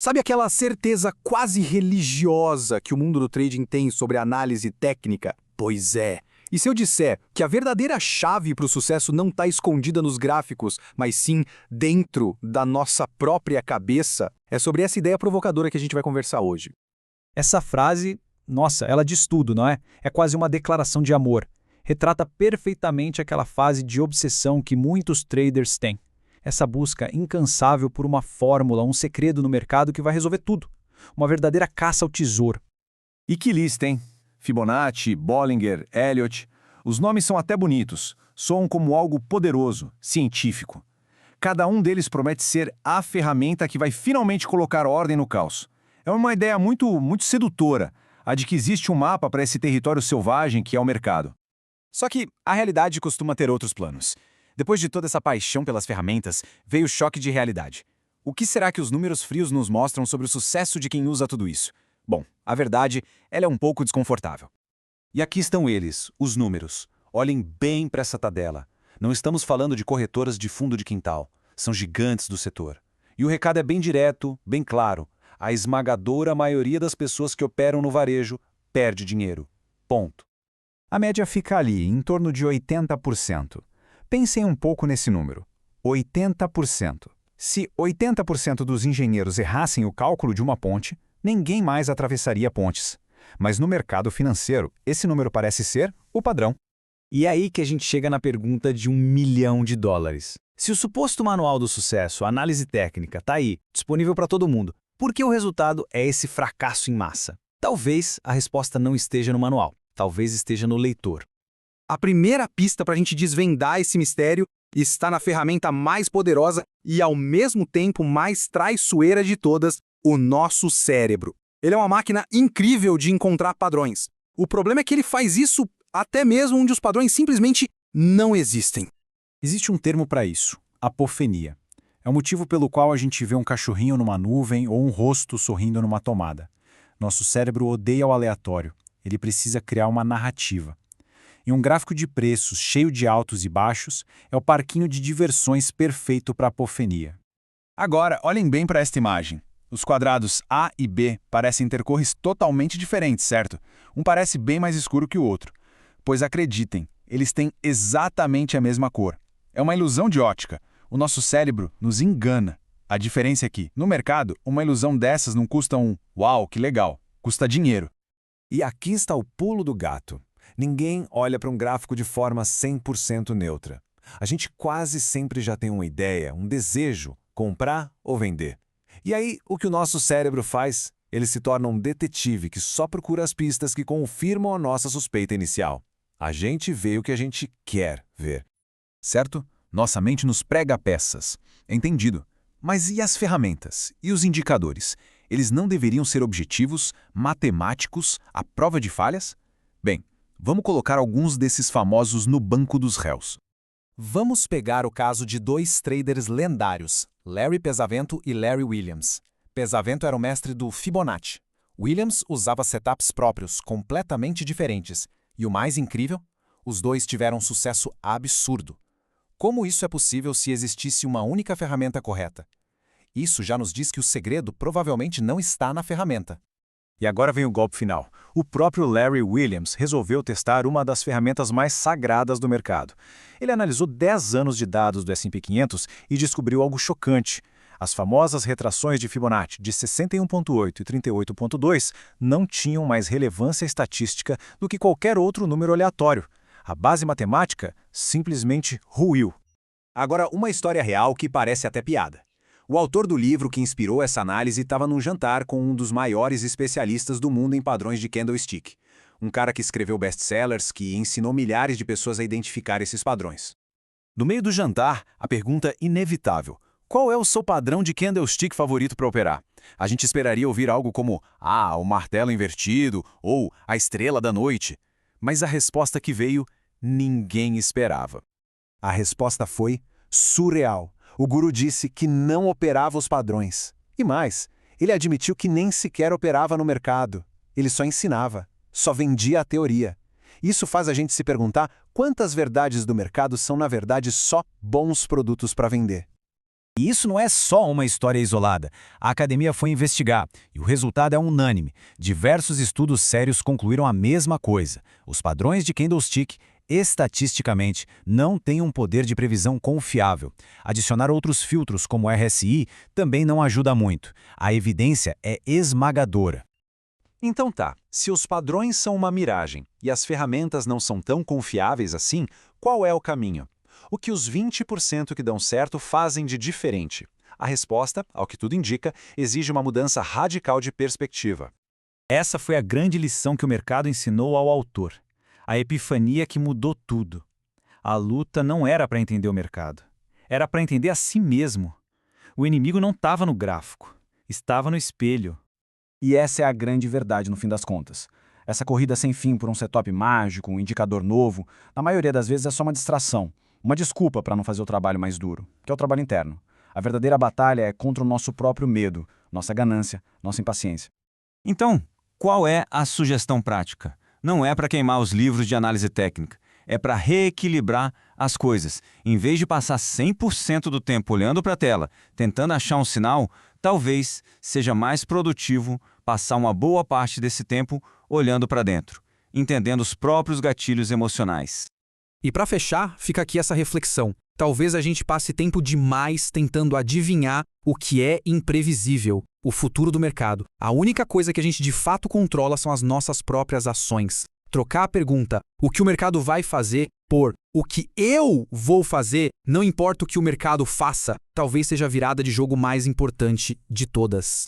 Sabe aquela certeza quase religiosa que o mundo do trading tem sobre a análise técnica? Pois é. E se eu disser que a verdadeira chave para o sucesso não está escondida nos gráficos, mas sim dentro da nossa própria cabeça? É sobre essa ideia provocadora que a gente vai conversar hoje. Essa frase, nossa, ela diz tudo, não é? É quase uma declaração de amor. Retrata perfeitamente aquela fase de obsessão que muitos traders têm. Essa busca incansável por uma fórmula, um segredo no mercado que vai resolver tudo. Uma verdadeira caça ao tesouro. E que lista, hein? Fibonacci, Bollinger, Elliott. Os nomes são até bonitos, soam como algo poderoso, científico. Cada um deles promete ser a ferramenta que vai finalmente colocar ordem no caos. É uma ideia muito sedutora, a de que existe um mapa para esse território selvagem que é o mercado. Só que a realidade costuma ter outros planos. Depois de toda essa paixão pelas ferramentas, veio o choque de realidade. O que será que os números frios nos mostram sobre o sucesso de quem usa tudo isso? Bom, a verdade, ela é um pouco desconfortável. E aqui estão eles, os números. Olhem bem para essa tabela. Não estamos falando de corretoras de fundo de quintal. São gigantes do setor. E o recado é bem direto, bem claro. A esmagadora maioria das pessoas que operam no varejo perde dinheiro. Ponto. A média fica ali, em torno de 80%. Pensem um pouco nesse número. 80%. Se 80% dos engenheiros errassem o cálculo de uma ponte, ninguém mais atravessaria pontes. Mas no mercado financeiro, esse número parece ser o padrão. E é aí que a gente chega na pergunta de $1 milhão. Se o suposto manual do sucesso, a análise técnica, está aí, disponível para todo mundo, por que o resultado é esse fracasso em massa? Talvez a resposta não esteja no manual, talvez esteja no leitor. A primeira pista para a gente desvendar esse mistério está na ferramenta mais poderosa e, ao mesmo tempo, mais traiçoeira de todas, o nosso cérebro. Ele é uma máquina incrível de encontrar padrões. O problema é que ele faz isso até mesmo onde os padrões simplesmente não existem. Existe um termo para isso, apofenia. É o motivo pelo qual a gente vê um cachorrinho numa nuvem ou um rosto sorrindo numa tomada. Nosso cérebro odeia o aleatório. Ele precisa criar uma narrativa. E um gráfico de preços cheio de altos e baixos é o parquinho de diversões perfeito para apofenia. Agora, olhem bem para esta imagem. Os quadrados A e B parecem ter cores totalmente diferentes, certo? Um parece bem mais escuro que o outro. Pois acreditem, eles têm exatamente a mesma cor. É uma ilusão de ótica. O nosso cérebro nos engana. A diferença é que, no mercado, uma ilusão dessas não custa uau, que legal. Custa dinheiro. E aqui está o pulo do gato. Ninguém olha para um gráfico de forma 100% neutra. A gente quase sempre já tem uma ideia, um desejo, comprar ou vender. E aí, o que o nosso cérebro faz? Ele se torna um detetive que só procura as pistas que confirmam a nossa suspeita inicial. A gente vê o que a gente quer ver. Certo? Nossa mente nos prega peças. Entendido. Mas e as ferramentas? E os indicadores? Eles não deveriam ser objetivos, matemáticos, à prova de falhas? Bem, vamos colocar alguns desses famosos no banco dos réus. Vamos pegar o caso de dois traders lendários, Larry Pesavento e Larry Williams. Pesavento era o mestre do Fibonacci. Williams usava setups próprios, completamente diferentes. E o mais incrível? Os dois tiveram um sucesso absurdo. Como isso é possível se existisse uma única ferramenta correta? Isso já nos diz que o segredo provavelmente não está na ferramenta. E agora vem o golpe final. O próprio Larry Williams resolveu testar uma das ferramentas mais sagradas do mercado. Ele analisou 10 anos de dados do S&P 500 e descobriu algo chocante. As famosas retrações de Fibonacci de 61,8 e 38,2 não tinham mais relevância estatística do que qualquer outro número aleatório. A base matemática simplesmente ruiu. Agora, uma história real que parece até piada. O autor do livro que inspirou essa análise estava num jantar com um dos maiores especialistas do mundo em padrões de candlestick. Um cara que escreveu best-sellers que ensinou milhares de pessoas a identificar esses padrões. No meio do jantar, a pergunta inevitável. Qual é o seu padrão de candlestick favorito para operar? A gente esperaria ouvir algo como, o martelo invertido ou a estrela da noite. Mas a resposta que veio, ninguém esperava. A resposta foi surreal. O guru disse que não operava os padrões. E mais, ele admitiu que nem sequer operava no mercado. Ele só ensinava, só vendia a teoria. Isso faz a gente se perguntar quantas verdades do mercado são, na verdade, só bons produtos para vender. E isso não é só uma história isolada. A academia foi investigar, e o resultado é unânime. Diversos estudos sérios concluíram a mesma coisa. Os padrões de candlestick, estatisticamente, não têm um poder de previsão confiável. Adicionar outros filtros, como o RSI, também não ajuda muito. A evidência é esmagadora. Então tá, se os padrões são uma miragem e as ferramentas não são tão confiáveis assim, qual é o caminho? O que os 20% que dão certo fazem de diferente? A resposta, ao que tudo indica, exige uma mudança radical de perspectiva. Essa foi a grande lição que o mercado ensinou ao autor. A epifania que mudou tudo. A luta não era para entender o mercado. Era para entender a si mesmo. O inimigo não estava no gráfico. Estava no espelho. E essa é a grande verdade no fim das contas. Essa corrida sem fim por um setup mágico, um indicador novo, na maioria das vezes é só uma distração. Uma desculpa para não fazer o trabalho mais duro, que é o trabalho interno. A verdadeira batalha é contra o nosso próprio medo, nossa ganância, nossa impaciência. Então, qual é a sugestão prática? Não é para queimar os livros de análise técnica, é para reequilibrar as coisas. Em vez de passar 100% do tempo olhando para a tela, tentando achar um sinal, talvez seja mais produtivo passar uma boa parte desse tempo olhando para dentro, entendendo os próprios gatilhos emocionais. E para fechar, fica aqui essa reflexão. Talvez a gente passe tempo demais tentando adivinhar o que é imprevisível, o futuro do mercado. A única coisa que a gente de fato controla são as nossas próprias ações. Trocar a pergunta, o que o mercado vai fazer, por o que eu vou fazer, não importa o que o mercado faça, talvez seja a virada de jogo mais importante de todas.